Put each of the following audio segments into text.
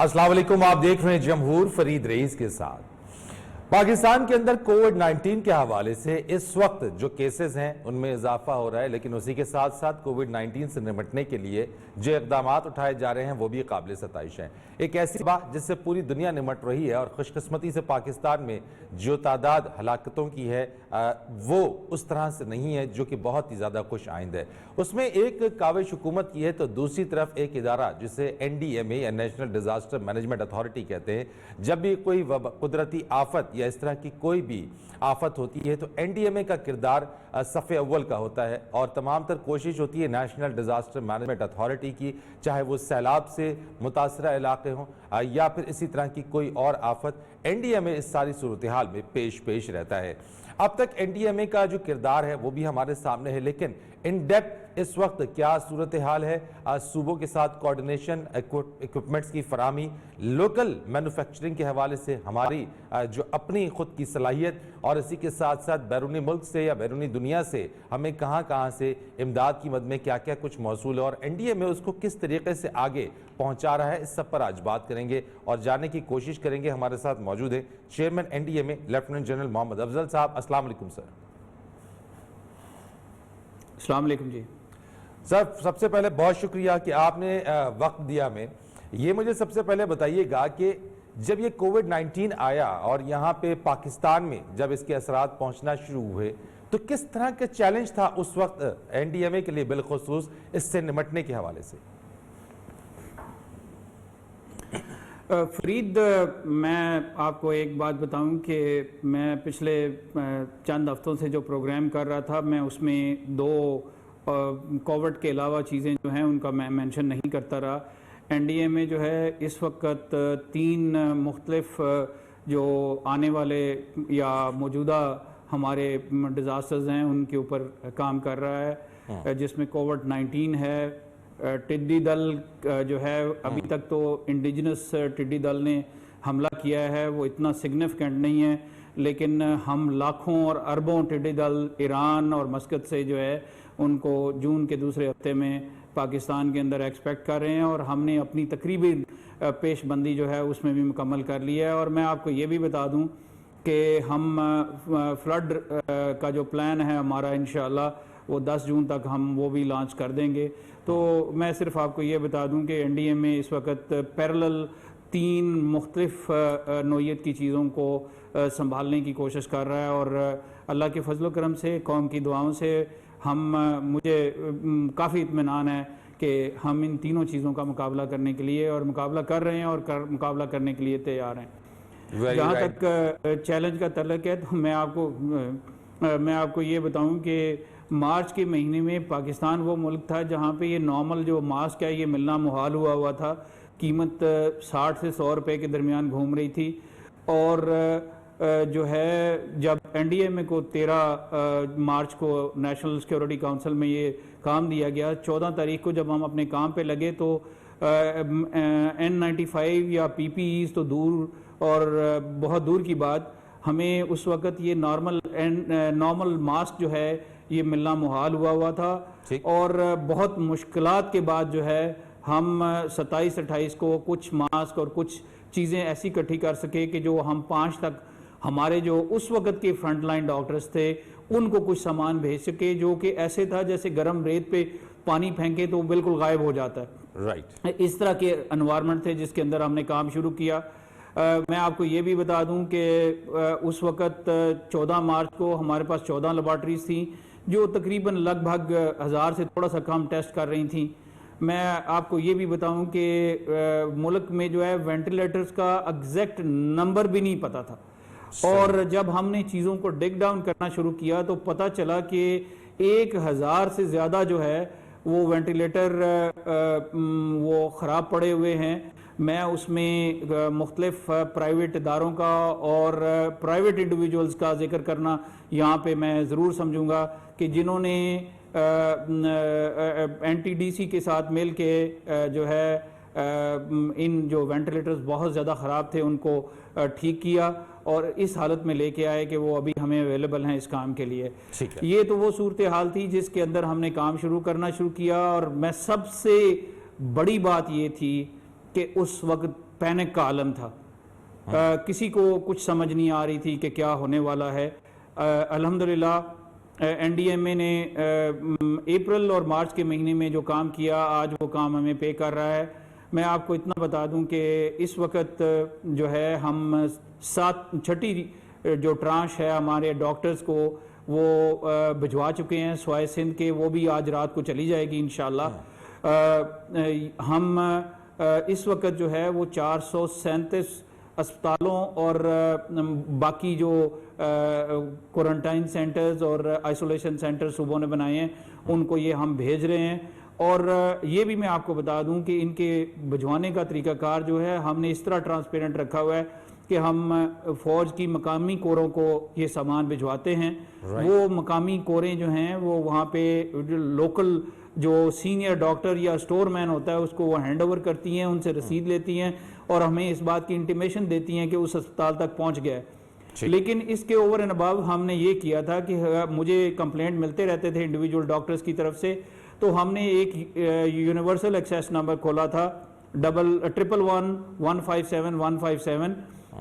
अस्सलाम वालेकुम, आप देख रहे हैं जमहूर फरीद रईस के साथ। पाकिस्तान के अंदर कोविड-19 के हवाले से इस वक्त जो केसेस हैं उनमें इजाफा हो रहा है, लेकिन उसी के साथ साथ कोविड-19 से निपटने के लिए जो इकदाम उठाए जा रहे हैं वो भी काबिल सताइश हैं। एक ऐसी बात जिससे पूरी दुनिया निपट रही है और खुशकिस्मती से पाकिस्तान में जो तादाद हलाकतों की है वो उस तरह से नहीं है जो कि बहुत ही ज़्यादा खुश आइंद है। उसमें एक काविश हुकूमत की है तो दूसरी तरफ एक इदारा जिसे NDMA या नेशनल डिजास्टर मैनेजमेंट अथॉरिटी कहते हैं। जब भी कोई कुदरती आफत या इस तरह की कोई भी आफत होती है तो NDMA का किरदार सफ़े अव्वल का होता है और तमाम तर कोशिश होती है नेशनल डिजास्टर मैनेजमेंट अथॉरिटी की, चाहे वो सैलाब से मुतासरा इलाके हों या फिर इसी तरह की कोई और आफत। NDMA इस सारी सूरत हाल में पेश रहता है। अब तक NDMA का जो किरदार है वो भी हमारे सामने है, लेकिन इन डेप्थ इस वक्त क्या सूरत हाल है, सूबों के साथ कोऑर्डिनेशन, इक्विपमेंट्स की फरामी, लोकल मैन्युफैक्चरिंग के हवाले से हमारी जो अपनी खुद की सलाहियत और इसी के साथ साथ बैरूनी मुल्क से या बैरूनी दुनिया से हमें कहां से इमदाद की मद में क्या क्या कुछ मौसूल है और NDMA उसको किस तरीके से आगे पहुंचा रहा है, इस सब पर आज बात करेंगे और जानने की कोशिश करेंगे। हमारे साथ मौजूद है chairman NDMA lieutenant general Mohammad Afzal साहब। अस्सलाम वालेकुम सर। अस्सलाम वालेकुम जी सर, सबसे पहले बहुत शुक्रिया कि आपने वक्त दिया हमें। ये मुझे सबसे पहले बताइएगा कि जब ये कोविड-19 आया और यहाँ पे पाकिस्तान में जब इसके असरात पहुँचना शुरू हुए तो किस तरह का चैलेंज था उस वक्त NDMA के लिए बिलखुसूस इससे निपटने के हवाले से? फरीद, मैं आपको एक बात बताऊं कि मैं पिछले चंद हफ्तों से जो प्रोग्राम कर रहा था मैं उसमें दो कोविड के अलावा चीज़ें जो हैं उनका मैं मेंशन नहीं करता रहा। NDMA जो है इस वक्त 3 मुख्तलिफ जो आने वाले या मौजूदा हमारे डिज़ास्टर्स हैं उनके ऊपर काम कर रहा है, जिसमें कोविड-19 है, टिड्डी दल जो है अभी तक तो इंडिजिनस टिड्डी दल ने हमला किया है, वो इतना सिग्निफिकेंट नहीं है, लेकिन हम लाखों और अरबों टिड्डी दल ईरान और मस्कत से जो है उनको जून के दूसरे हफ्ते में पाकिस्तान के अंदर एक्सपेक्ट कर रहे हैं और हमने अपनी तकरीबी पेशबंदी जो है उसमें भी मुकम्मल कर लिया है। और मैं आपको ये भी बता दूं कि हम फ्लड का जो प्लान है हमारा इंशाअल्लाह वो 10 जून तक हम वो भी लॉन्च कर देंगे। तो मैं सिर्फ आपको ये बता दूं कि NDMA इस वक्त पैरेलल 3 मुख्तलिफ नौइयत की चीज़ों को संभालने की कोशिश कर रहा है और अल्लाह के फजल करम से, कौम की दुआओं से मुझे काफ़ी इत्मीनान है कि हम इन तीनों चीज़ों का मुकाबला करने के लिए और मुकाबला कर रहे हैं और मुकाबला करने के लिए तैयार हैं। जहाँ तक चैलेंज का तल्लुक है तो मैं आपको ये बताऊं कि मार्च के महीने में पाकिस्तान वो मुल्क था जहाँ पे ये नॉर्मल जो मास्क है ये मिलना मुहाल हुआ था। कीमत 60 से 100 रुपये के दरमियान घूम रही थी और जो है जब NDMA को 13 मार्च को नेशनल सिक्योरिटी काउंसिल में ये काम दिया गया, 14 तारीख को जब हम अपने काम पे लगे तो N95 या PPEs तो दूर और बहुत दूर की बात, हमें उस वक़्त ये नॉर्मल मास्क जो है ये मिलना मुहाल हुआ था और बहुत मुश्किलात के बाद जो है हम 27-28 को कुछ मास्क और कुछ चीज़ें ऐसी इकट्ठी कर सके कि जो हम 5 तक हमारे जो उस वक्त के फ्रंटलाइन डॉक्टर्स थे उनको कुछ सामान भेज सके, जो कि ऐसे था जैसे गर्म रेत पे पानी फेंके तो बिल्कुल गायब हो जाता है। राइट, इस तरह के एनवायरनमेंट थे जिसके अंदर हमने काम शुरू किया। मैं आपको ये भी बता दूं कि उस वक्त 14 मार्च को हमारे पास 14 लेबॉर्ट्रीज थी जो तकरीबन लगभग 1000 से थोड़ा सा कम टेस्ट कर रही थी। मैं आपको ये भी बताऊं कि मुल्क में जो है वेंटिलेटर्स का एग्जैक्ट नंबर भी नहीं पता था और जब हमने चीज़ों को डिग डाउन करना शुरू किया तो पता चला कि 1000 से ज़्यादा जो है वो वेंटिलेटर वो ख़राब पड़े हुए हैं। मैं उसमें मुख्तलिफ प्राइवेट इदारों का और प्राइवेट इंडिविजुअल्स का जिक्र करना यहाँ पे मैं ज़रूर समझूंगा कि जिन्होंने NTDC के साथ मिल के जो है इन जो वेंटिलेटर्स बहुत ज़्यादा ख़राब थे उनको ठीक किया और इस हालत में लेके आए कि वो अभी हमें अवेलेबल हैं इस काम के लिए। ये तो वो सूरत हाल थी जिसके अंदर हमने काम शुरू किया और मैं सबसे बड़ी बात ये थी कि उस वक्त पैनिक का आलम था। किसी को कुछ समझ नहीं आ रही थी कि क्या होने वाला है। अल्हम्दुलिल्लाह एनडीएमए ने अप्रैल और मार्च के महीने में जो काम किया, आज वो काम हमें पे कर रहा है। मैं आपको इतना बता दूं कि इस वक्त जो है हम छठी जो ट्रांश है हमारे डॉक्टर्स को वो भिजवा चुके हैं स्वाय सिंध के, वो भी आज रात को चली जाएगी इंशाल्लाह। हम इस वक्त जो है वो 437 अस्पतालों और बाकी जो क्वारंटाइन सेंटर्स और आइसोलेशन सेंटर सूबों ने बनाए हैं उनको ये हम भेज रहे हैं। और ये भी मैं आपको बता दूं कि इनके भिजवाने का तरीकाकार जो है हमने इस तरह ट्रांसपेरेंट रखा हुआ है कि हम फौज की मकामी कोरों को ये सामान भिजवाते हैं। वो मकामी कोरें जो हैं वो वहाँ पे लोकल जो सीनियर डॉक्टर या स्टोर मैन होता है उसको वो हैंड ओवर करती हैं, उनसे रसीद लेती हैं और हमें इस बात की इंटीमेशन देती हैं कि उस अस्पताल तक पहुँच गया है। लेकिन इसके ओवर एंड अबव हमने ये किया था कि मुझे कंप्लेंट मिलते रहते थे इंडिविजुअल डॉक्टर्स की तरफ से, तो हमने एक यूनिवर्सल एक्सेस नंबर खोला था 111157157।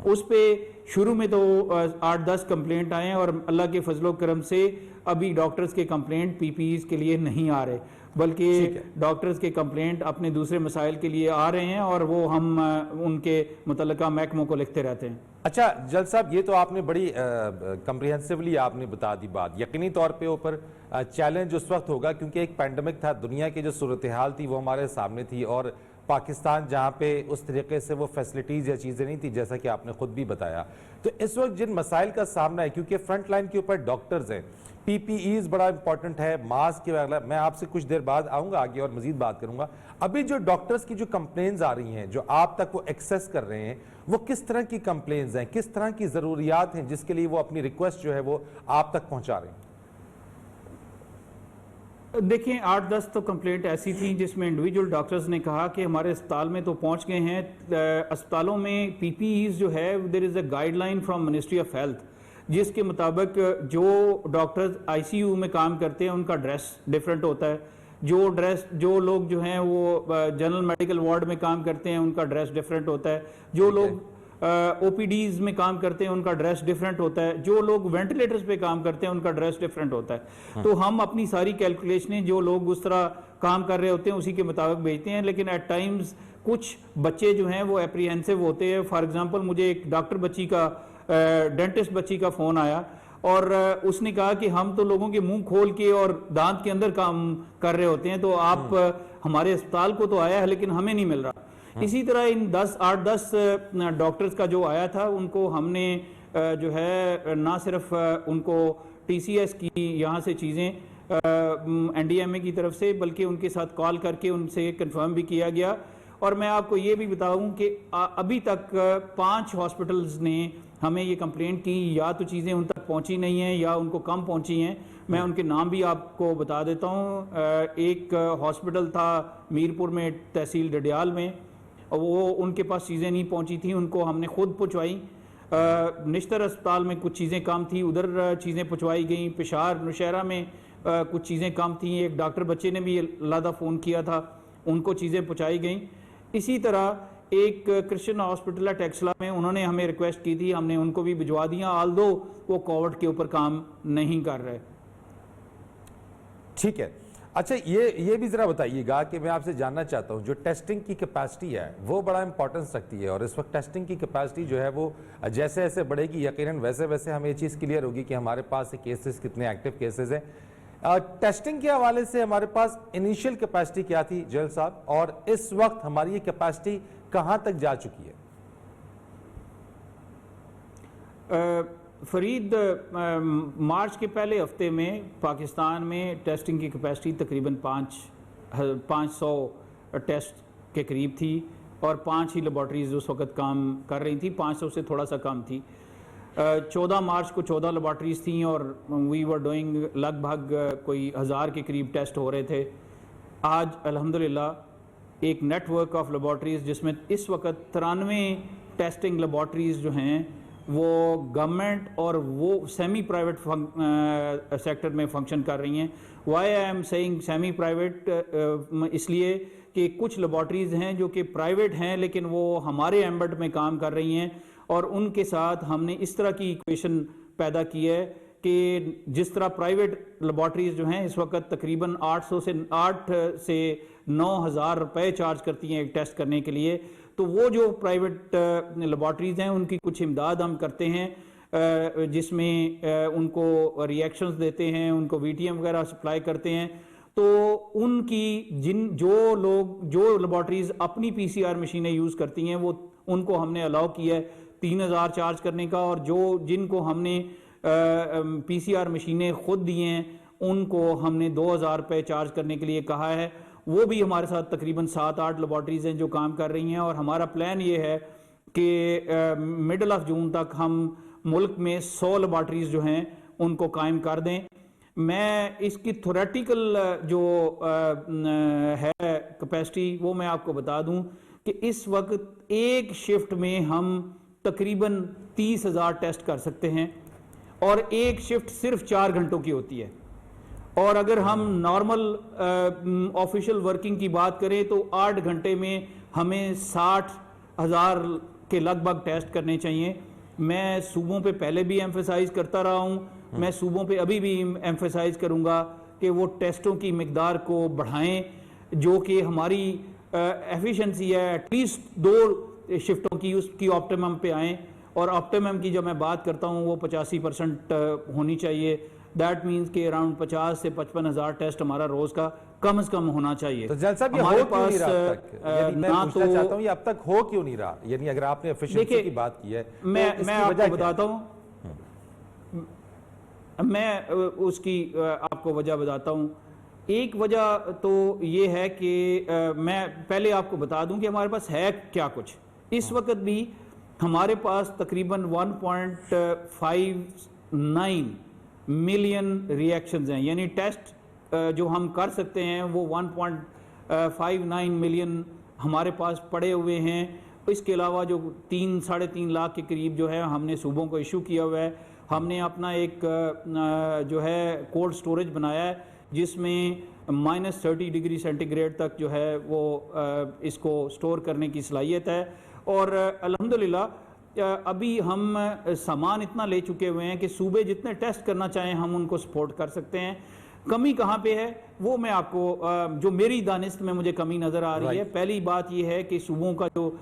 उस पे शुरू में तो 8-10 कंप्लेंट आए हैं और अल्लाह के फजलो करम से अभी डॉक्टर्स के कंप्लेंट पीपीईज के लिए नहीं आ रहे, बल्कि डॉक्टर्स के कंप्लेंट अपने दूसरे मसाइल के लिए आ रहे हैं और वो हम उनके मुतल्लिका महकमों को लिखते रहते हैं। अच्छा जज साहब, ये तो आपने बड़ी कम्प्रिहेंसिवली आपने बता दी बात। यकीनी तौर पे ऊपर चैलेंज उस वक्त होगा क्योंकि एक पैंडमिक था, दुनिया की जो सूरत हाल थी वो हमारे सामने थी और पाकिस्तान जहाँ पे उस तरीके से वो फैसिलिटीज़ या चीज़ें नहीं थी जैसा कि आपने खुद भी बताया। तो इस वक्त जिन मसाइल का सामना है, क्योंकि फ्रंट लाइन के ऊपर डॉक्टर्स हैं, पीपीईज बड़ा इंपॉर्टेंट है, मास्क वगैरह, मैं आपसे कुछ देर बाद आऊँगा आगे और मजीद बात करूँगा। अभी जो डॉक्टर्स की जो कंप्लेंट्स आ रही हैं, जो आप तक वो एक्सेस कर रहे हैं, वो किस तरह की कंप्लेंट्स हैं, किस तरह की ज़रूरियात हैं जिसके लिए वो अपनी रिक्वेस्ट जो है वो आप तक पहुँचा रहे हैं? देखिए 8-10 तो कंप्लेंट ऐसी थी जिसमें इंडिविजुअल डॉक्टर्स ने कहा कि हमारे अस्पताल में तो पहुंच गए हैं, अस्पतालों में पीपीईज जो है there is a guideline from ministry of health जिसके मुताबिक जो डॉक्टर्स आईसीयू में काम करते हैं उनका ड्रेस डिफरेंट होता है, जो लोग जो हैं वो जनरल मेडिकल वार्ड में काम करते हैं उनका ड्रेस डिफरेंट होता है, जो लोग ओपीडीज में काम करते हैं उनका ड्रेस डिफरेंट होता है, जो लोग वेंटिलेटर्स पे काम करते हैं उनका ड्रेस डिफरेंट होता है। तो हम अपनी सारी कैलकुलेशनें जो लोग उस तरह काम कर रहे होते हैं उसी के मुताबिक भेजते हैं, लेकिन एट टाइम्स कुछ बच्चे जो हैं वो एप्रीहेंसिव होते हैं। फॉर एग्जांपल मुझे एक डॉक्टर बच्ची का डेंटिस्ट बच्ची का फ़ोन आया और उसने कहा कि हम तो लोगों के मुंह खोल के और दांत के अंदर काम कर रहे होते हैं, तो आप हमारे अस्पताल को तो आया है लेकिन हमें नहीं मिल रहा। इसी तरह इन 8-10 डॉक्टर्स का जो आया था उनको हमने जो है ना सिर्फ उनको टीसीएस की यहाँ से चीज़ें एनडीएमए की तरफ से, बल्कि उनके साथ कॉल करके उनसे कंफर्म भी किया गया। और मैं आपको ये भी बताऊं कि अभी तक 5 हॉस्पिटल्स ने हमें ये कंप्लेंट की, या तो चीज़ें उन तक पहुंची नहीं हैं या उनको कम पहुंची हैं। मैं उनके नाम भी आपको बता देता हूं। एक हॉस्पिटल था मीरपुर में, तहसील डडियाल में, वो उनके पास चीज़ें नहीं पहुंची थी, उनको हमने खुद पहुंचवाई। निश्तर अस्पताल में कुछ चीज़ें कम थी, उधर चीज़ें पहुंचवाई गई। पिशार नौशहरा में कुछ चीज़ें कम थी, एक डॉक्टर बच्चे ने भी लादा फ़ोन किया था, उनको चीज़ें पहुंचाई गई। इसी तरह एक क्रिश्चियन हॉस्पिटल है टेक्सला में, उन्होंने हमें रिक्वेस्ट की थी, हमने उनको भी भिजवा दिया, आल्दो वो कोविड के ऊपर काम नहीं कर रहे। ठीक है। अच्छा ये भी जरा बताइएगा कि मैं आपसे जानना चाहता हूं, जो टेस्टिंग की कैपेसिटी है वो बड़ा इंपॉर्टेंस रखती है और इस वक्त टेस्टिंग की कैपेसिटी जो है वो जैसे जैसे बढ़ेगी यकीनन वैसे वैसे हमें ये चीज़ क्लियर होगी कि हमारे पास केसेस कितने एक्टिव केसेस हैं। टेस्टिंग के हवाले से हमारे पास इनिशियल कैपेसिटी क्या थी जल साहब, और इस वक्त हमारी ये कैपेसिटी कहां तक जा चुकी है? फरीद, मार्च के पहले हफ्ते में पाकिस्तान में टेस्टिंग की कैपेसिटी तकरीबन 500 टेस्ट के करीब थी और 5 ही लेबॉर्ट्रीज उस वक्त काम कर रही थी, 500 से थोड़ा सा कम थी। 14 मार्च को 14 लेबॉर्ट्रीज थी और वी वर डूइंग लगभग कोई 1000 के करीब टेस्ट हो रहे थे। आज अल्हम्दुलिल्लाह एक नेटवर्क ऑफ लेबॉर्ट्रीज जिसमें इस वक्त 93 टेस्टिंग लेबॉर्ट्रीज जो हैं वो गवर्नमेंट और वो सेमी प्राइवेट सेक्टर में फंक्शन कर रही हैं। Why I am saying semi private, इसलिए कि कुछ लेबॉर्ट्रीज हैं जो कि प्राइवेट हैं लेकिन वो हमारे एम्बट में काम कर रही हैं, और उनके साथ हमने इस तरह की इक्वेशन पैदा की है कि जिस तरह प्राइवेट लेबॉर्ट्रीज जो हैं इस वक्त तकरीबन 8 से 9,000 रुपए चार्ज करती हैं एक टेस्ट करने के लिए, तो वो जो प्राइवेट लेबॉर्ट्रीज हैं उनकी कुछ इमदाद हम करते हैं, जिसमें उनको रिएक्शंस देते हैं, उनको वीटीएम वगैरह सप्लाई करते हैं। तो उनकी जो लेबॉर्ट्रीज अपनी पीसीआर मशीनें यूज़ करती हैं वो उनको हमने अलाउ किया है 3,000 चार्ज करने का, और जिनको हमने पीसीआर मशीनें खुद दी हैं उनको हमने 2,000 रुपये चार्ज करने के लिए कहा है। वो भी हमारे साथ तकरीबन 7-8 लेबॉर्ट्रीज हैं जो काम कर रही हैं, और हमारा प्लान ये है कि मिडल ऑफ जून तक हम मुल्क में 100 लेबॉर्ट्रीज जो हैं उनको कायम कर दें। मैं इसकी थोरेटिकल जो है कैपेसिटी वो मैं आपको बता दूं कि इस वक्त एक शिफ्ट में हम तकरीबन 30,000 टेस्ट कर सकते हैं, और एक शिफ्ट सिर्फ 4 घंटों की होती है। और अगर हम नॉर्मल ऑफिशियल वर्किंग की बात करें तो 8 घंटे में हमें 60,000 के लगभग टेस्ट करने चाहिए। मैं सूबों पे पहले भी एम्फेसाइज करता रहा हूं, मैं सूबों पे अभी भी एम्फेसाइज करूंगा कि वो टेस्टों की मिकदार को बढ़ाएं, जो कि हमारी एफिशिएंसी है एटलीस्ट 2 शिफ्टों की उसकी ऑप्टिमम पे आएँ। और ऑप्टिमम की जब मैं बात करता हूँ वो 85% होनी चाहिए। दैट मीन्स कि अराउंड 50 से 55,000 टेस्ट हमारा रोज का कम से कम होना चाहिए। तो जनरल साहब ये हो क्यों नहीं रहा अब तक? यानी मैं पूछना चाहता हूँ ये अब तक हो क्यों नहीं रहा? यानी अगर आपने एफिशिएंसी की बात की है मैं आपको बताता हूँ, मैं उसकी आपको वजह बताता हूँ। एक वजह तो ये है कि मैं पहले आपको बता दूं कि हमारे पास है क्या कुछ। इस वक्त भी हमारे पास तकरीबन 1.59 मिलियन रिएक्शंस हैं, यानी टेस्ट जो हम कर सकते हैं वो 1.59 मिलियन हमारे पास पड़े हुए हैं। इसके अलावा जो 3-3.5 लाख के करीब जो है हमने सूबों को इशू किया हुआ है। हमने अपना एक जो है कोल्ड स्टोरेज बनाया है जिसमें -30 डिग्री सेंटीग्रेड तक जो है वो इसको स्टोर करने की सलाहियत है। और अल्हम्दुलिल्लाह अभी हम सामान इतना ले चुके हुए हैं कि सूबे जितने टेस्ट करना चाहें हम उनको सपोर्ट कर सकते हैं। कमी कहाँ पे है वो मैं आपको जो मेरी दानिश में मुझे कमी नज़र आ रही है। पहली बात ये है कि सूबों का जो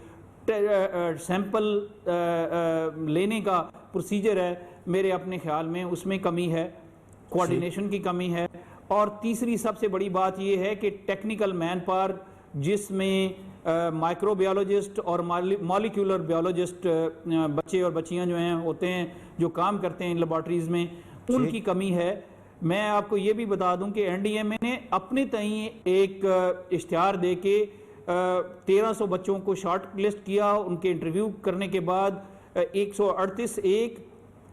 सैंपल लेने का प्रोसीजर है मेरे अपने ख्याल में उसमें कमी है, कोऑर्डिनेशन की कमी है। और तीसरी सबसे बड़ी बात यह है कि टेक्निकल मैन पावर जिसमें माइक्रोबायोलॉजिस्ट और मॉलिक्यूलर बायोलॉजिस्ट बच्चे और बच्चियां जो हैं होते हैं जो काम करते हैं इन लेबॉर्ट्रीज में, उनकी कमी है। मैं आपको ये भी बता दूं कि एनडीएमए ने अपने तई एक इश्तिहार दे के 1300 बच्चों को शॉर्ट लिस्ट किया। उनके इंटरव्यू करने के बाद 138 एक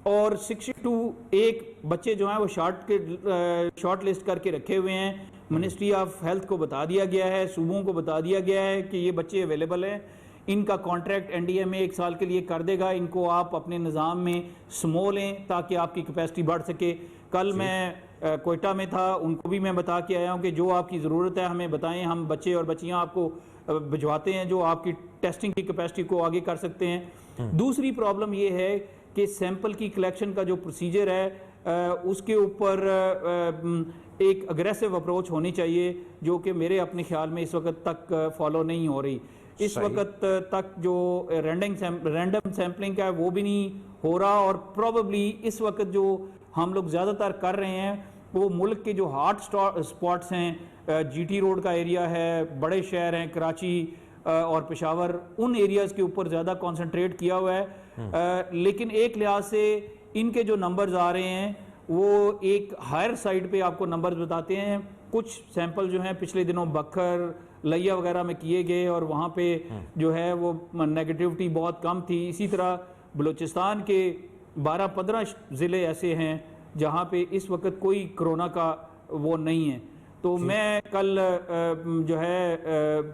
और 62 एक बच्चे जो हैं वो शॉर्ट लिस्ट करके रखे हुए हैं। मिनिस्ट्री ऑफ हेल्थ को बता दिया गया है, सूबों को बता दिया गया है कि ये बच्चे अवेलेबल हैं। इनका कॉन्ट्रैक्ट एनडीएमए 1 साल के लिए कर देगा। इनको आप अपने निज़ाम में समो लें ताकि आपकी कैपेसिटी बढ़ सके। कल मैं कोयटा में था, उनको भी मैं बता के आया हूँ कि जो आपकी ज़रूरत है हमें बताएं, हम बच्चे और बच्चियाँ आपको भिजवाते हैं जो आपकी टेस्टिंग की कैपेसिटी को आगे कर सकते हैं। दूसरी प्रॉब्लम ये है कि सैंपल की कलेक्शन का जो प्रोसीजर है उसके ऊपर एक अग्रेसिव अप्रोच होनी चाहिए जो कि मेरे अपने ख्याल में इस वक्त तक फॉलो नहीं हो रही। इस वक्त तक जो रैंडम सैम्पलिंग का है वो भी नहीं हो रहा। और प्रॉबेबली इस वक्त जो हम लोग ज़्यादातर कर रहे हैं वो मुल्क के जो हॉट स्पॉट्स हैं, जीटी रोड का एरिया है, बड़े शहर हैं कराची और पेशावर, उन एरियाज़ के ऊपर ज़्यादा कॉन्सेंट्रेट किया हुआ है। लेकिन एक लिहाज से इनके जो नंबर्स आ रहे हैं वो एक हायर साइड पे आपको नंबर्स बताते हैं। कुछ सैंपल जो हैं पिछले दिनों बखर लिया वगैरह में किए गए और वहाँ पे जो है वो नेगेटिविटी बहुत कम थी। इसी तरह बलूचिस्तान के 12-15 ज़िले ऐसे हैं जहाँ पे इस वक्त कोई कोरोना का वो नहीं है। तो मैं कल जो है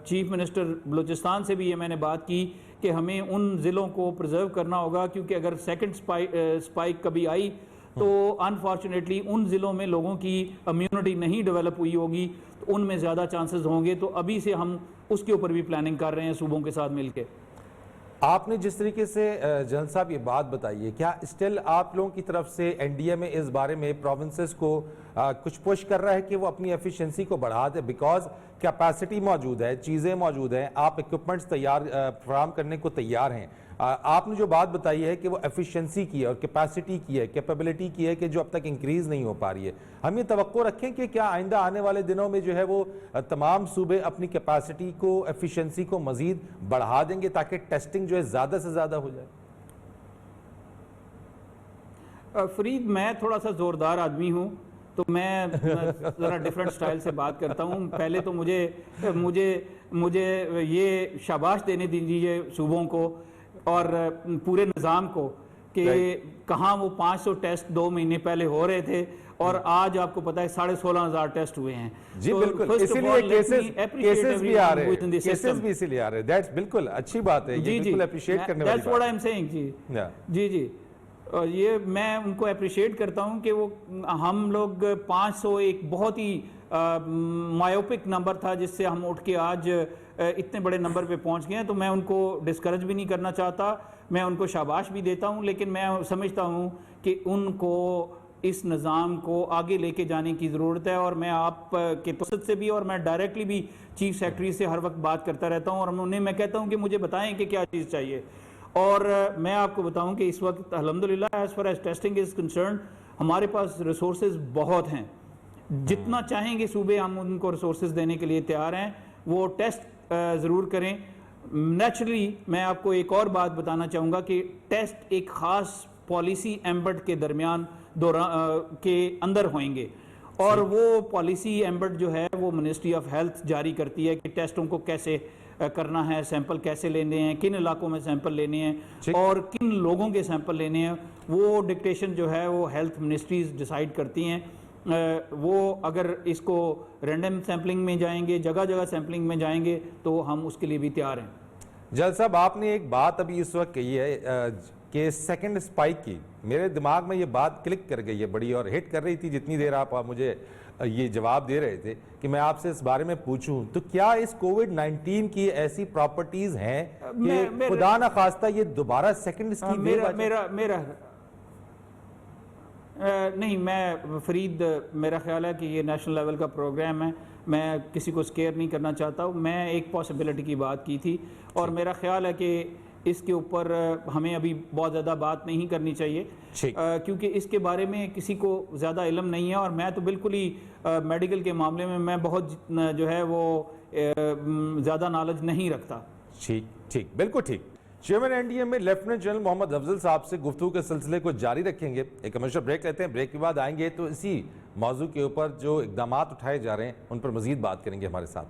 चीफ मिनिस्टर बलूचिस्तान से भी ये मैंने बात की कि हमें उन ज़िलों को प्रिजर्व करना होगा क्योंकि अगर सेकंड स्पाइक कभी आई तो अनफॉर्चुनेटली उन ज़िलों में लोगों की इम्यूनिटी नहीं डेवलप हुई होगी तो उनमें ज़्यादा चांसेस होंगे। तो अभी से हम उसके ऊपर भी प्लानिंग कर रहे हैं सूबों के साथ मिलकर। आपने जिस तरीके से जनरल साहब ये बात बताई है, क्या स्टिल आप लोगों की तरफ से एनडीए में इस बारे में प्रोविंसेस को कुछ पुश कर रहा है कि वो अपनी एफिशिएंसी को बढ़ा दे? बिकॉज कैपेसिटी मौजूद है, चीज़ें मौजूद हैं, आप इक्विपमेंट्स तैयार फराहम करने को तैयार हैं। आपने जो बात बताई है कि वो एफिशिएंसी की है और कैपेसिटी की है, कैपेबिलिटी की है कि जो अब तक इंक्रीज नहीं हो पा रही है, हम ये तवक्को रखें कि क्या आइंदा आने वाले दिनों में जो है वो तमाम सूबे अपनी कैपेसिटी को, एफिशिएंसी को मजीद बढ़ा देंगे ताकि टेस्टिंग जो है ज़्यादा से ज़्यादा हो जाए? फरीद, मैं थोड़ा सा ज़ोरदार आदमी हूँ, तो मैं ज़रा डिफरेंट स्टाइल से बात करता हूँ। पहले तो मुझे ये शाबाश देने दीजिए सूबों को और पूरे निज़ाम को कि कहाँ वो 500 टेस्ट 2 महीने पहले हो रहे थे और आज आपको पता है 16,500 टेस्ट हुए हैं। जी बिल्कुल, इसीलिए केसेस भी आ रहे हैं, केसेस भी इसीलिए आ रहे हैं। दैट्स बिल्कुल अच्छी बात है, ये बिल्कुल अप्रिशिएट करने वाली बात है। That's what I am saying जी। ये मैं उनको अप्रिशिएट करता हूं कि वो हम लोग 500 एक बहुत ही मायोपिक नंबर था जिससे हम उठ के आज इतने बड़े नंबर पे पहुंच गए हैं। तो मैं उनको डिस्करेज भी नहीं करना चाहता, मैं उनको शाबाश भी देता हूं, लेकिन मैं समझता हूं कि उनको इस निज़ाम को आगे लेके जाने की ज़रूरत है। और मैं आप के तवसत से भी और मैं डायरेक्टली भी चीफ सेक्रेटरी से हर वक्त बात करता रहता हूं और उन्हें मैं कहता हूं कि मुझे बताएं कि क्या चीज़ चाहिए। और मैं आपको बताऊं कि इस वक्त अल्हम्दुलिल्लाह as far as testing is concern हमारे पास रिसोर्सेज बहुत हैं। जितना चाहेंगे सूबे हम उनको रिसोर्सेज देने के लिए तैयार हैं। वो टेस्ट ज़रूर करें। नेचुरली मैं आपको एक और बात बताना चाहूँगा कि टेस्ट एक ख़ास पॉलिसी एम्बेड के दरमियान के अंदर होंगे और वो पॉलिसी एम्बेड जो है वो मिनिस्ट्री ऑफ हेल्थ जारी करती है कि टेस्टों को कैसे करना है, सैंपल कैसे लेने हैं, किन इलाकों में सैंपल लेने हैं और किन लोगों के सैंपल लेने हैं। वो डिक्टेशन जो है वो हेल्थ मिनिस्ट्रीज डिसाइड करती हैं। वो अगर इसको रैंडम सैम्पलिंग में जाएंगे, जगह जगह सैम्पलिंग में जाएंगे, तो हम उसके लिए भी तैयार हैं। जल साहब, आपने एक बात अभी इस वक्त कही है कि सेकंड स्पाइक की, मेरे दिमाग में ये बात क्लिक कर गई है बड़ी और हिट कर रही थी जितनी देर आप मुझे ये जवाब दे रहे थे कि मैं आपसे इस बारे में पूछूं। तो क्या इस कोविड-19 की ऐसी प्रॉपर्टीज हैं कि खुदा ना खास्ता ये दोबारा सेकंड स्कीम नहीं, मैं फरीद, मेरा ख्याल है कि ये नेशनल लेवल का प्रोग्राम है, मैं किसी को स्केयर नहीं करना चाहता हूँ। मैं एक पॉसिबिलिटी की बात की थी और मेरा ख्याल है कि इसके ऊपर हमें अभी बहुत ज़्यादा बात नहीं करनी चाहिए क्योंकि इसके बारे में किसी को ज़्यादा इल्म नहीं है और मैं तो बिल्कुल ही मेडिकल के मामले में मैं बहुत जो है वो ज़्यादा नॉलेज नहीं रखता। ठीक, बिल्कुल ठीक। चेयरमैन एनडीए में लेफ्टिनेंट जनरल मोहम्मद अफजल साहब से गुफ्तगू के सिलसिले को जारी रखेंगे। एक कमर्शियल ब्रेक लेते हैं, ब्रेक के बाद आएंगे तो इसी मौजू के ऊपर जो इकदाम उठाए जा रहे हैं उन पर मजीद बात करेंगे। हमारे साथ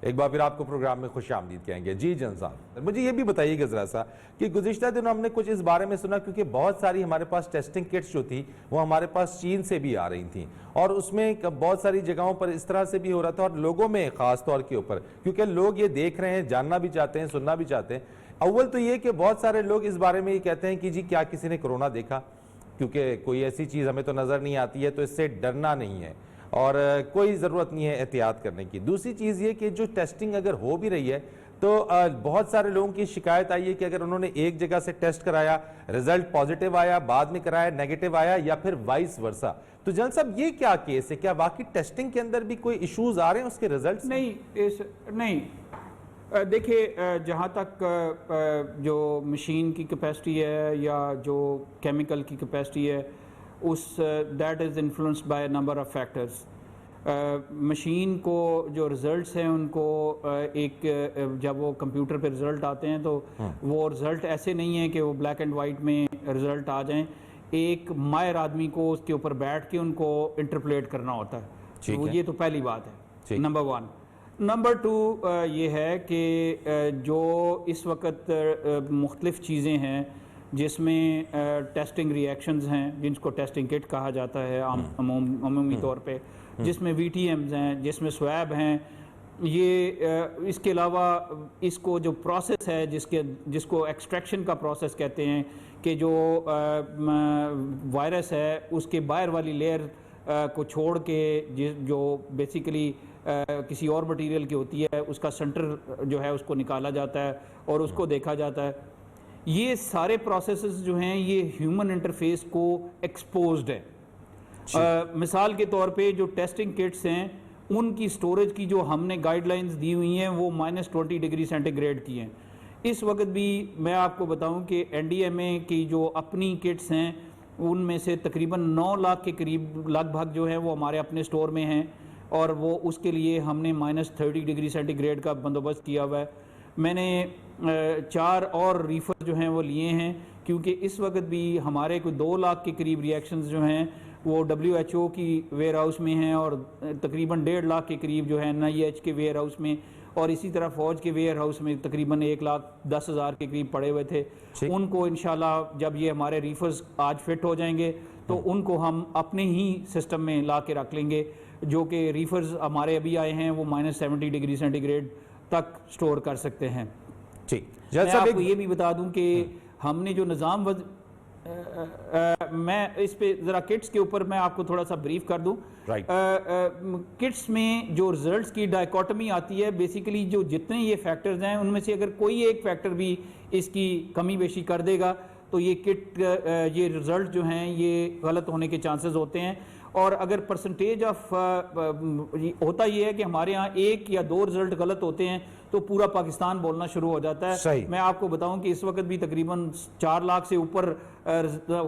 एक बार फिर आपको प्रोग्राम में खुश आमदीद कहेंगे। जी जन साहब, मुझे ये भी बताइएगा ज़रा सा कि गुज़िश्ता दिनों हमने कुछ इस बारे में सुना क्योंकि बहुत सारी हमारे पास टेस्टिंग किट्स जो थी वो हमारे पास चीन से भी आ रही थी और उसमें बहुत सारी जगहों पर इस तरह से भी हो रहा था और लोगों में ख़ास तौर के ऊपर, क्योंकि लोग ये देख रहे हैं, जानना भी चाहते हैं, सुनना भी चाहते हैं। अव्वल तो ये कि बहुत सारे लोग इस बारे में ये कहते हैं कि जी क्या किसी ने कोरोना देखा, क्योंकि कोई ऐसी चीज़ हमें तो नज़र नहीं आती है तो इससे डरना नहीं है और कोई ज़रूरत नहीं है एहतियात करने की। दूसरी चीज़ ये कि जो टेस्टिंग अगर हो भी रही है तो बहुत सारे लोगों की शिकायत आई है कि अगर उन्होंने एक जगह से टेस्ट कराया, रिजल्ट पॉजिटिव आया, बाद में कराया नेगेटिव आया या फिर वाइस वर्सा। तो जनरल साहब ये क्या केस है? क्या वाकई टेस्टिंग के अंदर भी कोई इश्यूज आ रहे हैं उसके रिजल्ट? नहीं, देखिए, जहाँ तक जो मशीन की कैपेसिटी है या जो केमिकल की कैपेसिटी है उस that is influenced by number of factors. Machine को जो रिज़ल्ट्स हैं उनको जब वो कंप्यूटर पे रिज़ल्ट आते हैं तो वो रिज़ल्ट ऐसे नहीं है कि वो ब्लैक एंड वाइट में रिज़ल्ट आ जाएं। एक माहिर आदमी को उसके ऊपर बैठ के उनको इंटरप्रेट करना होता है। तो ये तो पहली बात है, नंबर 1। नंबर 2 ये है कि जो इस वक्त मुख्तलिफ चीज़ें हैं जिसमें टेस्टिंग रिएक्शंस हैं, जिनको टेस्टिंग किट कहा जाता है अमूमी तौर पे, जिसमें VTMs हैं, जिसमें स्वैब हैं, इसके अलावा इसको जो प्रोसेस है जिसको एक्सट्रैक्शन का प्रोसेस कहते हैं कि जो वायरस है उसके बाहर वाली लेयर को छोड़ के जो बेसिकली किसी और मटेरियल की होती है उसका सेंटर जो है उसको निकाला जाता है और उसको देखा जाता है। ये सारे प्रोसेसेस जो हैं ये ह्यूमन इंटरफेस को एक्सपोज्ड है। मिसाल के तौर पे जो टेस्टिंग किट्स हैं उनकी स्टोरेज की जो हमने गाइडलाइंस दी हुई हैं वो -20 डिग्री सेंटीग्रेड की हैं। इस वक्त भी मैं आपको बताऊं कि NDMA की जो अपनी किट्स हैं उनमें से तकरीबन 9 लाख के करीब लगभग जो है वो हमारे अपने स्टोर में हैं और वो उसके लिए हमने -30 डिग्री सेंटीग्रेड का बंदोबस्त किया हुआ है। मैंने 4 और रीफर जो हैं वो लिए हैं क्योंकि इस वक्त भी हमारे कोई 2 लाख के करीब रिएक्शंस जो हैं वो WHO की वेयर हाउस में हैं और तकरीबन 1.5 लाख के करीब जो है NIH के वेयर हाउस में और इसी तरह फ़ौज के वेयर हाउस में तकरीबन 1,10,000 के करीब पड़े हुए थे। उनको इंशाल्लाह जब ये हमारे रीफर्स आज फिट हो जाएंगे तो उनको हम अपने ही सिस्टम में ला के रख लेंगे। जो कि रीफर्स हमारे अभी आए हैं वो -70 डिग्री सेंटीग्रेड तक स्टोर कर सकते हैं। ठीक, मैं आपको ये भी बता दूं कि हमने जो निज़ाम मैं इस पे ज़रा किट्स के ऊपर मैं आपको थोड़ा सा ब्रीफ कर दूं। किट्स में जो रिजल्ट्स की डायकोटमी आती है बेसिकली जो जितने ये फैक्टर्स हैं उनमें से अगर कोई एक फैक्टर भी इसकी कमी बेशी कर देगा तो ये किट ये रिजल्ट जो हैं ये गलत होने के चांसेस होते हैं। और अगर परसेंटेज ऑफ होता ये है कि हमारे यहाँ 1 या 2 रिजल्ट गलत होते हैं तो पूरा पाकिस्तान बोलना शुरू हो जाता है। सही। मैं आपको बताऊं कि इस वक्त भी तकरीबन 4 लाख से ऊपर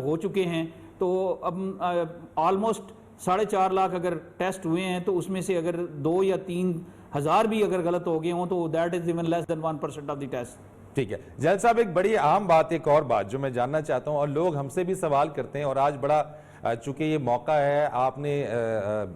हो चुके हैं तो अब ऑलमोस्ट 4.5 लाख अगर टेस्ट हुए हैं तो उसमें से अगर 2 या 3 हज़ार भी अगर गलत हो गए हों तो that is even less than 1% of the test. ठीक है जैद साहब, एक बड़ी आम बात, एक और बात जो मैं जानना चाहता हूं और लोग हमसे भी सवाल करते हैं और आज बड़ा चूंकि ये मौका है आपने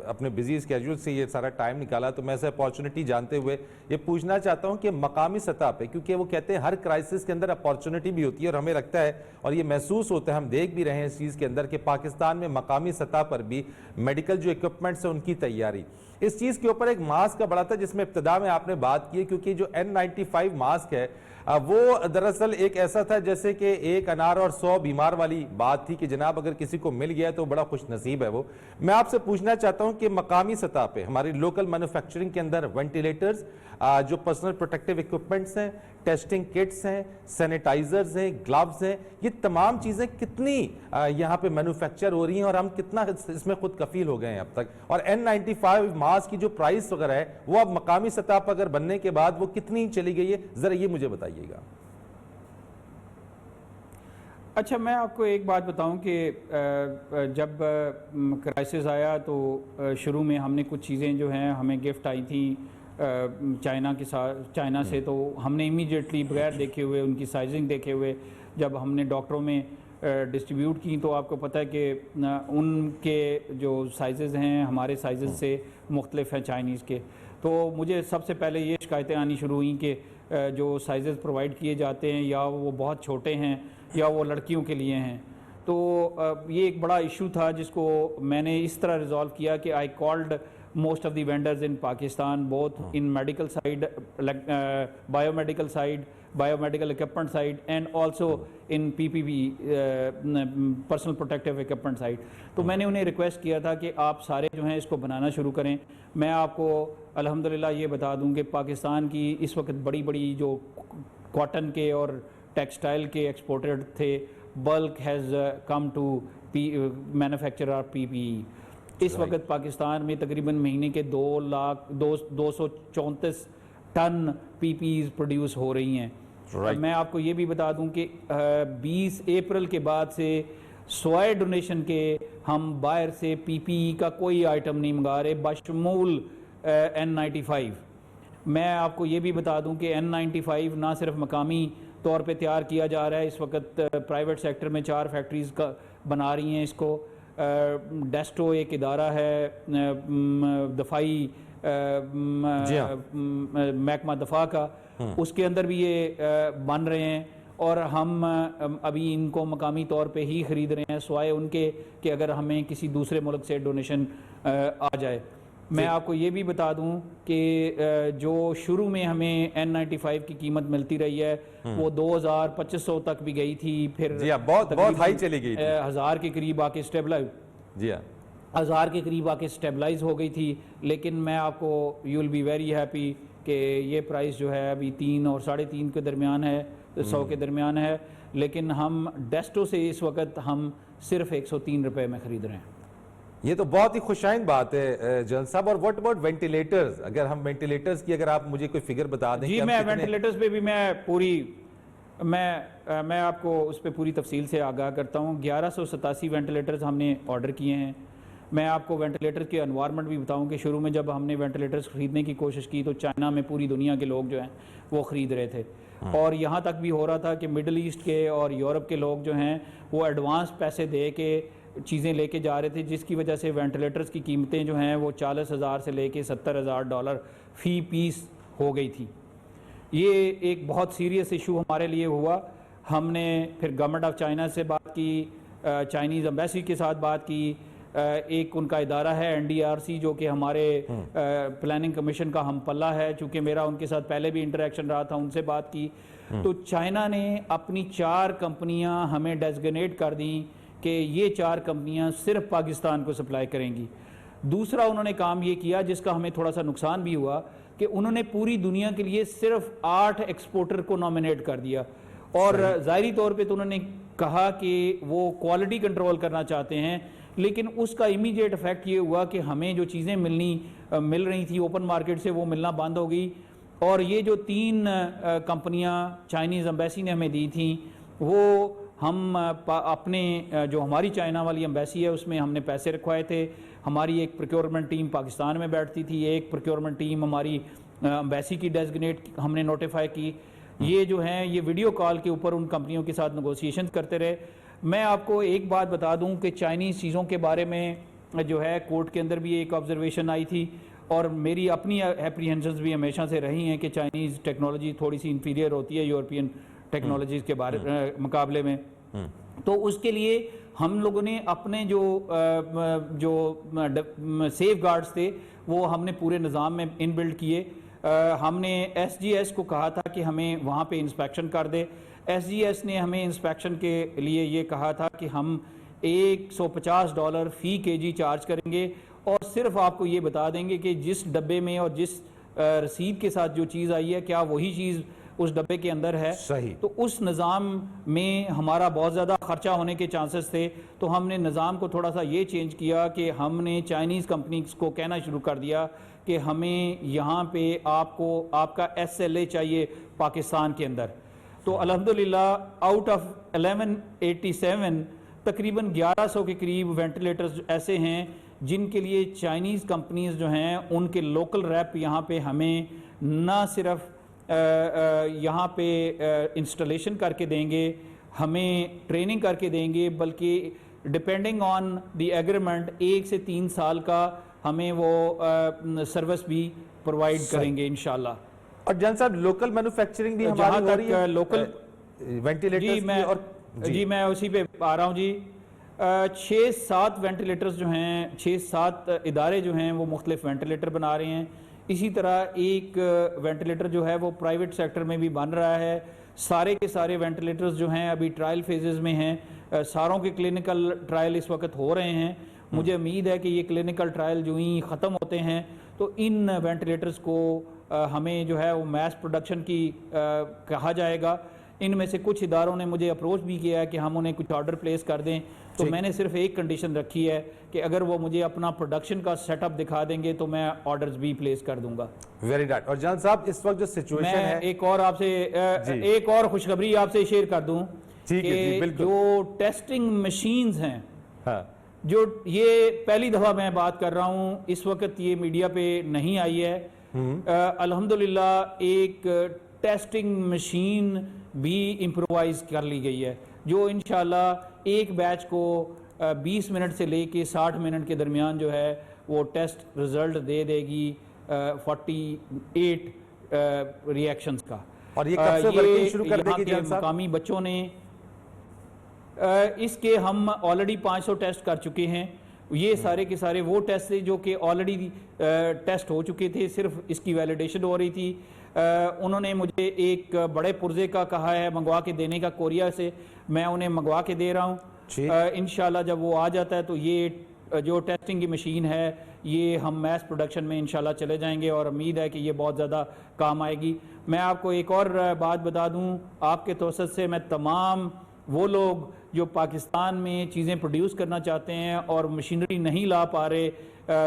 अपने बिजी स्केड्यूल से ये सारा टाइम निकाला तो मैं इसे अपॉर्चुनिटी जानते हुए ये पूछना चाहता हूं कि मकामी सतह पे, क्योंकि वो कहते हैं हर क्राइसिस के अंदर अपॉर्चुनिटी भी होती है और हमें लगता है और ये महसूस होता है, हम देख भी रहे हैं इस चीज़ के अंदर कि पाकिस्तान में मकामी सतह पर भी मेडिकल जो इक्विपमेंट्स है उनकी तैयारी, इस चीज़ के ऊपर एक मास्क का बड़ा था जिसमें इब्तिदा में आपने बात की है, क्योंकि जो N95 मास्क है वो दरअसल एक ऐसा था जैसे कि एक अनार और 100 बीमार वाली बात थी कि जनाब अगर किसी को मिल गया तो बड़ा खुश नसीब है वो। मैं आपसे पूछना चाहता हूं कि मकामी सतह पे हमारी लोकल मैन्युफैक्चरिंग के अंदर वेंटिलेटर्स, जो पर्सनल प्रोटेक्टिव इक्विपमेंट्स हैं, टेस्टिंग किट्स हैं, सैनिटाइजर्स हैं, ग्लव्स हैं, ये तमाम चीज़ें कितनी यहाँ पे मैन्युफैक्चर हो रही हैं और हम कितना इसमें खुद कफील हो गए हैं अब तक, और N95 मास्क की जो प्राइस वगैरह है वो अब मकामी सतह पर अगर बनने के बाद वो कितनी चली गई है, जरा ये मुझे बताइएगा। अच्छा, मैं आपको एक बात बताऊं कि जब क्राइसिस आया तो शुरू में हमने कुछ चीज़ें जो हैं हमें गिफ्ट आई थी चाइना से, तो हमने इमीडिएटली बगैर देखे हुए उनकी साइजिंग देखे हुए जब हमने डॉक्टरों में डिस्ट्रीब्यूट की तो आपको पता है कि उनके जो साइजेज़ हैं हमारे साइजेज़ से मुख्तलिफ हैं चाइनीज़ के। तो मुझे सबसे पहले ये शिकायतें आनी शुरू हुई कि जो साइजेज़ प्रोवाइड किए जाते हैं या वो बहुत छोटे हैं या वो लड़कियों के लिए हैं। तो ये एक बड़ा इशू था जिसको मैंने इस तरह रिजॉल्व किया कि I called most of the vendors in Pakistan, both in medical side, like biomedical side, biomedical equipment side, and also in PPE, personal protective equipment side. तो मैंने उन्हें रिक्वेस्ट किया था कि आप सारे जो हैं इसको बनाना शुरू करें। मैं आपको अल्हम्दुलिल्लाह ये बता दूं कि पाकिस्तान की इस वक्त बड़ी बड़ी जो कॉटन के और टेक्सटाइल के एक्सपोर्टेड थे, bulk has come to manufacture of PPE। इस वक्त पाकिस्तान में तकरीबन महीने के 234 टन PPEs प्रोड्यूस हो रही हैं। मैं आपको ये भी बता दूं कि 20 अप्रैल के बाद से सवाए डोनेशन के हम बाहर से PPE का कोई आइटम नहीं मंगा रहे बशमूल N95। मैं आपको ये भी बता दूं कि N95 ना सिर्फ मकामी तौर पे तैयार किया जा रहा है, इस वक्त प्राइवेट सेक्टर में 4 फैक्ट्रीज़ का बना रही हैं इसको। डेस्टो एक इदारा है दफाई महकमा दफा का, उसके अंदर भी ये बन रहे हैं और हम अभी इनको मकामी तौर पे ही ख़रीद रहे हैं, सिवाय उनके कि अगर हमें किसी दूसरे मुल्क से डोनेशन आ जाए। मैं आपको ये भी बता दूं कि जो शुरू में हमें N95 की कीमत मिलती रही है वो 2,500 तक भी गई थी, फिर जी हाँ, बहुत हाई चली गई थी। 1000 के करीब आके स्टेबलाइज, जी हाँ, 1000 के करीब आके स्टेबलाइज हो गई थी। लेकिन मैं आपको, you will be very happy कि ये प्राइस जो है अभी 3 और 3.5 के दरमियान है, 100 के दरमियान है। लेकिन हम डेस्टो से इस वक्त हम सिर्फ 103 रुपए में खरीद रहे हैं। ये तो बहुत ही खुशाइन बात है जनरल साहब। और व्हाट अबाउट वेंटिलेटर्स, अगर हम वेंटिलेटर्स की अगर आप मुझे कोई फिगर बता दें। जी, मैं वेंटिलेटर्स पे भी मैं आपको उस पर पूरी तफसील से आगाह करता हूँ। 1187 वेंटिलेटर्स हमने ऑर्डर किए हैं। मैं आपको वेंटिलेटर के एनवायरनमेंट भी बताऊं कि शुरू में जब हमने वेंटिलेटर्स खरीदने की कोशिश की तो चाइना में पूरी दुनिया के लोग जो हैं वो ख़रीद रहे थे, और यहाँ तक भी हो रहा था कि मिडल ईस्ट के और यूरोप के लोग जो हैं वो एडवांस पैसे दे के चीज़ें लेके जा रहे थे, जिसकी वजह से वेंटिलेटर्स की कीमतें जो हैं वो 40,000 से लेके $70,000 फ़ी पीस हो गई थी। ये एक बहुत सीरियस इशू हमारे लिए हुआ। हमने फिर गवर्नमेंट ऑफ चाइना से बात की, चाइनीज़ एम्बेसी के साथ बात की। एक उनका इदारा है NDRC जो कि हमारे प्लानिंग कमीशन का हम पल्ला है, चूँकि मेरा उनके साथ पहले भी इंटरेक्शन रहा था, उनसे बात की। तो चाइना ने अपनी 4 कंपनियां हमें डेजिग्नेट कर दी कि ये 4 कंपनियां सिर्फ पाकिस्तान को सप्लाई करेंगी। दूसरा उन्होंने काम ये किया जिसका हमें थोड़ा सा नुकसान भी हुआ कि उन्होंने पूरी दुनिया के लिए सिर्फ 8 एक्सपोर्टर को नॉमिनेट कर दिया, और ज़ाहिरी तौर पे तो उन्होंने कहा कि वो क्वालिटी कंट्रोल करना चाहते हैं, लेकिन उसका इमीडिएट इफेक्ट ये हुआ कि हमें जो चीज़ें मिल रही थी ओपन मार्केट से वो मिलना बंद हो गई। और ये जो 3 कंपनियां चाइनीज़ एम्बेसी ने हमें दी थी वो हम अपने जो हमारी चाइना वाली एम्बेसी है उसमें हमने पैसे रखवाए थे। हमारी एक प्रोक्योरमेंट टीम पाकिस्तान में बैठती थी, एक प्रोक्योरमेंट टीम हमारी एम्बेसी की डेजिग्नेट हमने नोटिफाई की। ये जो हैं ये वीडियो कॉल के ऊपर उन कंपनियों के साथ नेगोशिएशन करते रहे। मैं आपको एक बात बता दूं कि चाइनीज़ चीज़ों के बारे में जो है कोर्ट के अंदर भी एक ऑब्जर्वेशन आई थी, और मेरी अपनी एप्रीहेंशंस भी हमेशा से रही हैं कि चाइनीज़ टेक्नोलॉजी थोड़ी सी इंफीरियर होती है यूरोपियन टेक्नोलॉजीज़ के बारे मुकाबले में। तो उसके लिए हम लोगों ने अपने जो सेफ गार्ड्स थे वो हमने पूरे निज़ाम में इनबिल्ड किए। हमने SGS को कहा था कि हमें वहाँ पे इंस्पेक्शन कर दे। SGS ने हमें इंस्पेक्शन के लिए ये कहा था कि हम $150 फ़ी kg चार्ज करेंगे, और सिर्फ आपको ये बता देंगे कि जिस डब्बे में और जिस रसीद के साथ जो चीज़ आई है क्या वही चीज़ उस डब्बे के अंदर है। सही। तो उस निज़ाम में हमारा बहुत ज़्यादा खर्चा होने के चांसेस थे, तो हमने निज़ाम को थोड़ा सा ये चेंज किया कि हमने चाइनीज़ कंपनीज को कहना शुरू कर दिया कि हमें यहाँ पे आपका SLA चाहिए पाकिस्तान के अंदर। तो अल्हम्दुलिल्लाह आउट ऑफ 1187 तकरीबन 1100 के करीब वेंटिलेटर्स ऐसे हैं जिनके लिए चाइनीज़ कंपनीज जो हैं उनके लोकल रैप यहाँ पे हमें ना सिर्फ यहाँ पे इंस्टॉलेशन करके देंगे, हमें ट्रेनिंग करके देंगे, बल्कि डिपेंडिंग ऑन द एग्रीमेंट 1 से 3 साल का हमें वो सर्विस भी प्रोवाइड करेंगे इंशाल्लाह। और जन साहब लोकल मैन्युफैक्चरिंग भी हमारी हो रही है लोकल वेंटिलेटर्स की। जी मैं उसी पे आ रहा हूँ जी। 6-7 वेंटिलेटर्स जो हैं, 6-7 इदारे जो हैं वो मुख्तलिफ वेंटिलेटर बना रहे हैं। इसी तरह एक वेंटिलेटर जो है वो प्राइवेट सेक्टर में भी बन रहा है। सारे के सारे वेंटिलेटर्स जो हैं अभी ट्रायल फेजेस में हैं। सारों के क्लिनिकल ट्रायल इस वक्त हो रहे हैं। मुझे उम्मीद है कि ये क्लिनिकल ट्रायल जो ही ख़त्म होते हैं तो इन वेंटिलेटर्स को हमें जो है वो मैस प्रोडक्शन की कहा जाएगा। इनमें से कुछ इदारों ने मुझे अप्रोच भी किया है कि हम उन्हें कुछ ऑर्डर प्लेस कर दें, तो मैंने सिर्फ एक कंडीशन रखी है कि अगर वो मुझे अपना प्रोडक्शन का सेटअप दिखा देंगे तो मैं ऑर्डर्स भी प्लेस कर दूंगा। Very nice. और जान साहब इस वक्त जो सिचुएशन है, एक और आपसे एक और खुशखबरी आपसे शेयर कर दूं कि जो टेस्टिंग मशीन्स हैं, हाँ। जो ये पहली दफा मैं बात कर रहा हूं, इस वक्त ये मीडिया पे नहीं आई है। अल्हम्दुलिल्लाह एक टेस्टिंग मशीन भी इम्प्रोवाइज कर ली गई है जो इंशाल्लाह एक बैच को 20 मिनट से लेके 60 मिनट के दरमियान जो है वो टेस्ट रिजल्ट दे देगी 48 रिएक्शंस का। और ये कब से वर्किंग शुरू कर देगी जन साहब? मकामी बच्चों ने इसके हम ऑलरेडी 500 टेस्ट कर चुके हैं। ये सारे के सारे वो टेस्ट थे जो कि ऑलरेडी टेस्ट हो चुके थे, सिर्फ इसकी वैलिडेशन हो रही थी। उन्होंने मुझे एक बड़े पुर्जे का कहा है मंगवा के देने का कोरिया से, मैं उन्हें मंगवा के दे रहा हूँ। इंशाल्लाह जब वो आ जाता है तो ये जो टेस्टिंग की मशीन है ये हम मैस प्रोडक्शन में इंशाल्लाह चले जाएंगे और उम्मीद है कि ये बहुत ज़्यादा काम आएगी। मैं आपको एक और बात बता दूं, आपके तवसत से मैं तमाम वो लोग जो पाकिस्तान में चीज़ें प्रोड्यूस करना चाहते हैं और मशीनरी नहीं ला पा रहे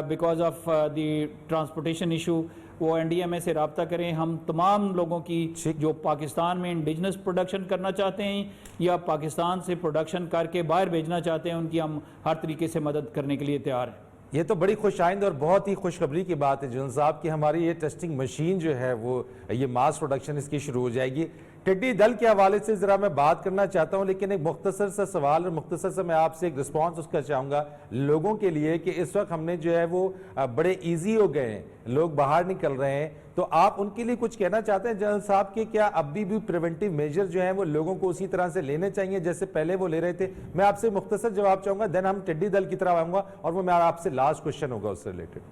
because of the transportation issue, वो NDMA से रब्ता करें। हम तमाम लोगों की जो पाकिस्तान में इंडिजिनस प्रोडक्शन करना चाहते हैं या पाकिस्तान से प्रोडक्शन करके बाहर भेजना चाहते हैं, उनकी हम हर तरीके से मदद करने के लिए तैयार हैं। ये तो बड़ी खुशाइंद और बहुत ही खुशखबरी की बात है जुनैद साहब कि हमारी ये टेस्टिंग मशीन जो है वो ये मास प्रोडक्शन इसकी शुरू हो जाएगी। टिड्डी दल के हवाले से जरा मैं बात करना चाहता हूं, लेकिन एक मुख्तसर सा सवाल और मुख्तसर सा मैं आपसे एक रिस्पांस उसका चाहूंगा लोगों के लिए कि इस वक्त हमने जो है वो बड़े इजी हो गए हैं, लोग बाहर निकल रहे हैं, तो आप उनके लिए कुछ कहना चाहते हैं जनरल साहब कि क्या अभी भी प्रिवेंटिव मेजर जो है वो लोगों को उसी तरह से लेने चाहिए जैसे पहले वो ले रहे थे? मैं आपसे मुख्तसर जवाब चाहूंगा, देन हम टिड्डी दल की तरफ आऊंगा और वो मेरा आपसे लास्ट क्वेश्चन होगा उससे रिलेटेड।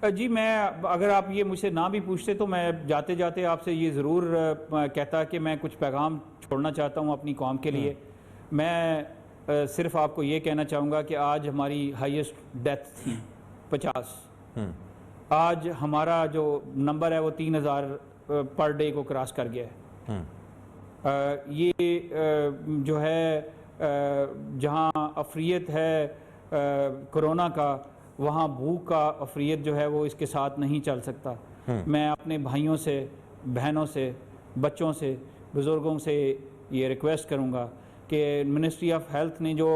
जी मैं अगर आप ये मुझसे ना भी पूछते तो मैं जाते जाते आपसे ये ज़रूर कहता कि मैं कुछ पैगाम छोड़ना चाहता हूँ अपनी कौम के लिए। मैं सिर्फ आपको ये कहना चाहूँगा कि आज हमारी हाईएस्ट डेथ थी 50। आज हमारा जो नंबर है वो 3000 पर डे को क्रॉस कर गया है। ये जो है जहाँ अफरियत है कोरोना का, वहाँ भूख का अफरियत जो है वो इसके साथ नहीं चल सकता। मैं अपने भाइयों से, बहनों से, बच्चों से, बुज़ुर्गों से ये रिक्वेस्ट करूँगा कि मिनिस्ट्री ऑफ हेल्थ ने जो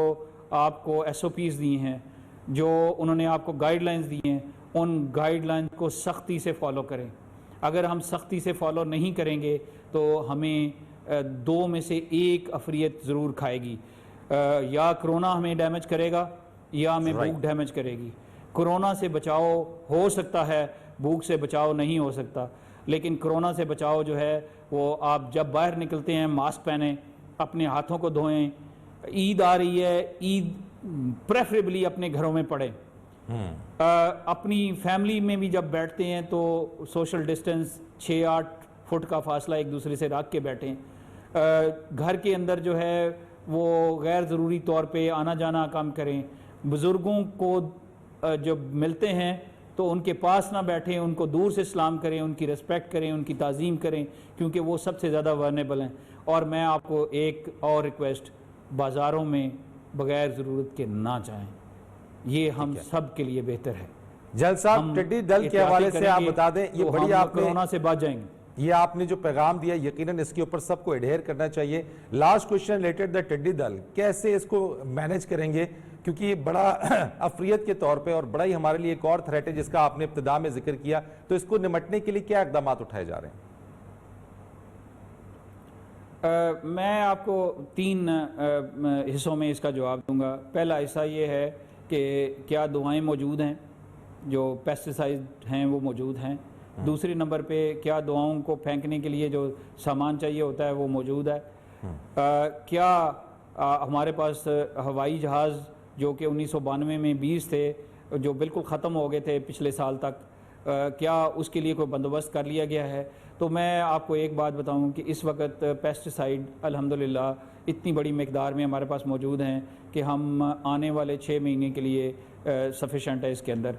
आपको SOPs दी हैं, जो उन्होंने आपको गाइडलाइंस दी हैं, उन गाइडलाइंस को सख्ती से फॉलो करें। अगर हम सख्ती से फॉलो नहीं करेंगे तो हमें दो में से एक अफरियत ज़रूर खाएगी, या कोरोना हमें डैमेज करेगा या हमें भूख डैमेज करेगी। कोरोना से बचाव हो सकता है, भूख से बचाव नहीं हो सकता। लेकिन कोरोना से बचाव जो है वो आप जब बाहर निकलते हैं मास्क पहने, अपने हाथों को धोएं। ईद आ रही है, ईद प्रेफरेबली अपने घरों में पढ़ें। अपनी फैमिली में भी जब बैठते हैं तो सोशल डिस्टेंस 6-8 फुट का फासला एक दूसरे से रख के बैठें। घर के अंदर जो है वो गैर ज़रूरी तौर पे आना जाना कम करें। बुज़ुर्गों को जब मिलते हैं तो उनके पास ना बैठें, उनको दूर से सलाम करें, उनकी रिस्पेक्ट करें, उनकी ताज़ीम करें, क्योंकि वो सबसे ज़्यादा वर्नेबल हैं। और मैं आपको एक और रिक्वेस्ट, बाज़ारों में बग़ैर ज़रूरत के ना जाएं, ये हम सब के लिए बेहतर है। जल साहब, टिड्डी दल के हवाले से आप बता दें, ये बड़ी आपने कोरोना से बच जाएंगे। ये आपने जो पैगाम दिया यकीनन इसके ऊपर सबको एडहेयर करना चाहिए। लास्ट क्वेश्चन रिलेटेड द टिड्डी दल, कैसे इसको मैनेज करेंगे, क्योंकि ये बड़ा अफरियत के तौर पे और बड़ा ही हमारे लिए एक और थ्रेट है जिसका आपने इब्तिदा में जिक्र किया, तो इसको निपटने के लिए क्या इकदाम उठाए जा रहे हैं? मैं आपको 3 हिस्सों में इसका जवाब दूंगा। पहला हिस्सा ये है कि क्या दवाएं मौजूद हैं, जो पेस्टिसाइड हैं वो मौजूद हैं। दूसरे नंबर पे क्या दवाओं को फेंकने के लिए जो सामान चाहिए होता है वो मौजूद है। क्या हमारे पास हवाई जहाज़ जो कि 1992 में 20 थे जो बिल्कुल ख़त्म हो गए थे पिछले साल तक, क्या उसके लिए कोई बंदोबस्त कर लिया गया है? तो मैं आपको एक बात बताऊं कि इस वक्त पेस्टिसाइड अल्हम्दुलिल्लाह इतनी बड़ी मकदार में हमारे पास मौजूद हैं कि हम आने वाले 6 महीने के लिए सफिशेंट है। इसके अंदर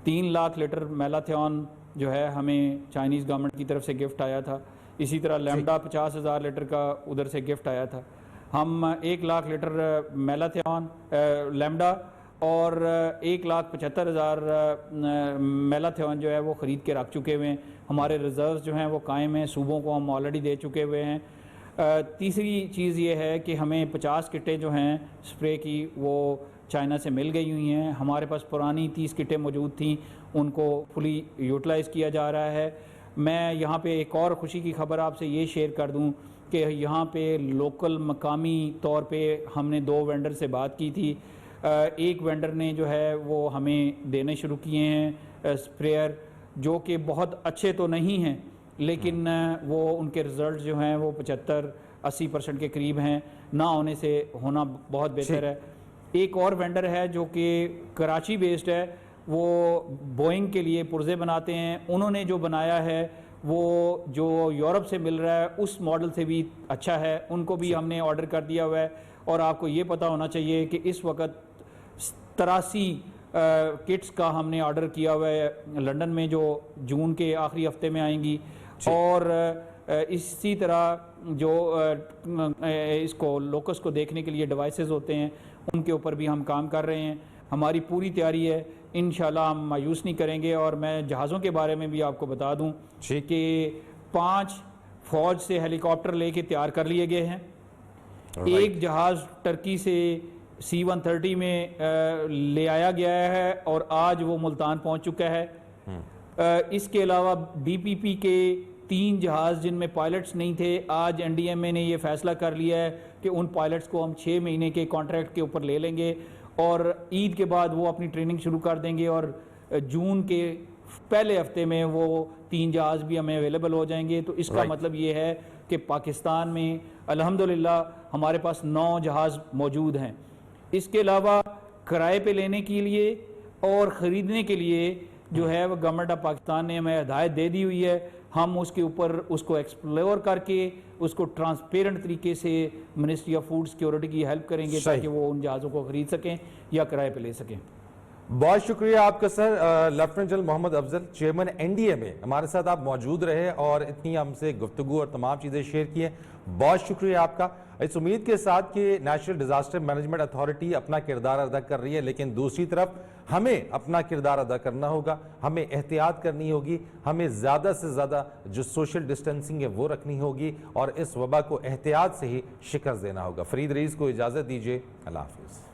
3 लाख लीटर मेलाथियन जो है हमें चाइनीज़ गवर्नमेंट की तरफ से गिफ्ट आया था। इसी तरह लैम्डा 50,000 लीटर का उधर से गिफ्ट आया था। हम 1 लाख लीटर मेलाथियन लैम्डा और 1,75,000 मेलाथियन जो है वो ख़रीद के रख चुके हुए हैं। हमारे रिज़र्व्स जो हैं वो कायम हैं, सूबों को हम ऑलरेडी दे चुके हुए हैं। तीसरी चीज़ ये है कि हमें 50 किटें जो हैं स्प्रे की वो चाइना से मिल गई हुई हैं। हमारे पास पुरानी 30 किटें मौजूद थी, उनको फुली यूटिलाइज़ किया जा रहा है। मैं यहाँ पे एक और ख़ुशी की खबर आपसे ये शेयर कर दूँ कि यहाँ पे लोकल मकामी तौर पे हमने 2 वेंडर से बात की थी। एक वेंडर ने जो है वो हमें देने शुरू किए हैं स्प्रेयर, जो कि बहुत अच्छे तो नहीं हैं लेकिन वो उनके रिज़ल्ट जो हैं वो 75-80% के करीब हैं। ना होने से होना बहुत बेहतर है। एक और वेंडर है जो कि कराची बेस्ड है, वो बोइंग के लिए पुर्जे बनाते हैं। उन्होंने जो बनाया है वो जो यूरोप से मिल रहा है उस मॉडल से भी अच्छा है, उनको भी हमने ऑर्डर कर दिया हुआ है। और आपको ये पता होना चाहिए कि इस वक्त 83 किट्स का हमने ऑर्डर किया हुआ है लंदन में, जो जून के आखिरी हफ्ते में आएंगी। और इसी तरह जो इसको लोकस को देखने के लिए डिवाइसेस होते हैं उनके ऊपर भी हम काम कर रहे हैं। हमारी पूरी तैयारी है, इंशाल्लाह हम मायूस नहीं करेंगे। और मैं जहाज़ों के बारे में भी आपको बता दूं कि 5 फौज से हेलीकॉप्टर लेके तैयार कर लिए गए हैं। एक जहाज़ टर्की से C-130 में ले आया गया है और आज वो मुल्तान पहुंच चुका है। इसके अलावा DPP के 3 जहाज़ जिनमें पायलट्स नहीं थे, आज NDMA ने ये फैसला कर लिया है कि उन पायलट्स को हम 6 महीने के कॉन्ट्रैक्ट के ऊपर ले लेंगे और ईद के बाद वो अपनी ट्रेनिंग शुरू कर देंगे और जून के पहले हफ्ते में वो 3 जहाज़ भी हमें अवेलेबल हो जाएंगे। तो इसका मतलब ये है कि पाकिस्तान में अल्हम्दुलिल्लाह हमारे पास 9 जहाज़ मौजूद हैं। इसके अलावा किराए पे लेने के लिए और ख़रीदने के लिए जो है वो गवर्नमेंट ऑफ पाकिस्तान ने हमें हिदायत दे दी हुई है। हम उसके ऊपर उसको एक्सप्लोर करके उसको ट्रांसपेरेंट तरीके से मिनिस्ट्री ऑफ फूड सिक्योरिटी की हेल्प करेंगे ताकि वो उन जहाज़ों को खरीद सकें या किराए पे ले सकें। बहुत शुक्रिया आपका sir. Lieutenant general Mohammad Afzal, chairman NDMA, हमारे साथ आप मौजूद रहे और इतनी हमसे गुफ्तगू और तमाम चीज़ें शेयर की हैं। बहुत शुक्रिया आपका। इस उम्मीद के साथ कि नेशनल डिजास्टर मैनेजमेंट अथॉरिटी अपना किरदार अदा कर रही है, लेकिन दूसरी तरफ हमें अपना किरदार अदा करना होगा, हमें एहतियात करनी होगी, हमें ज़्यादा से ज़्यादा जो सोशल डिस्टेंसिंग है वो रखनी होगी और इस वबा को एहतियात से ही शिकस्त देना होगा। फरीद रईस को इजाज़त दीजिए। अल्लाह हाफिज़।